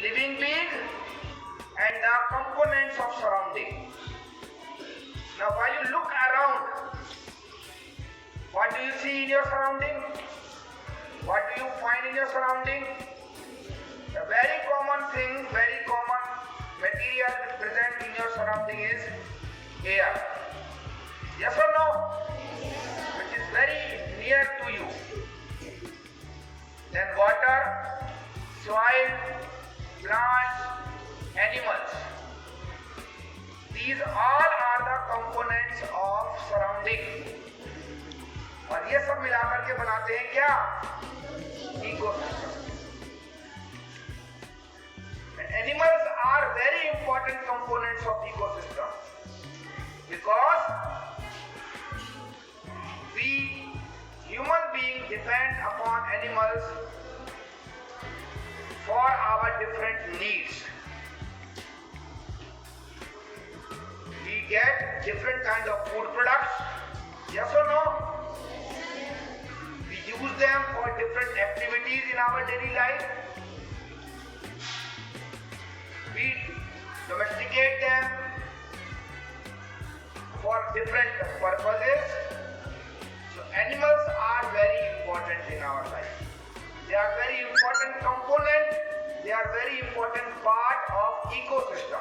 living being and the components of surrounding. Now while you look around, what do you see in your surrounding? What do you find in your surrounding? A very common thing, very common material present in your surrounding is air. Yes or no? Which is very near to you. Then water, soil, plants, animals. These all are the components of surrounding. और ये सब मिलाकर के बनाते हैं क्या? Ecosystem. Animals are very important components of ecosystem because we human beings depend upon animals for our different needs. We get different kind of food products, yes or no? We use them for different activities in our daily life. We domesticate them for different purposes. So animals are very important in our life. They are very important component. They are very important part of ecosystem.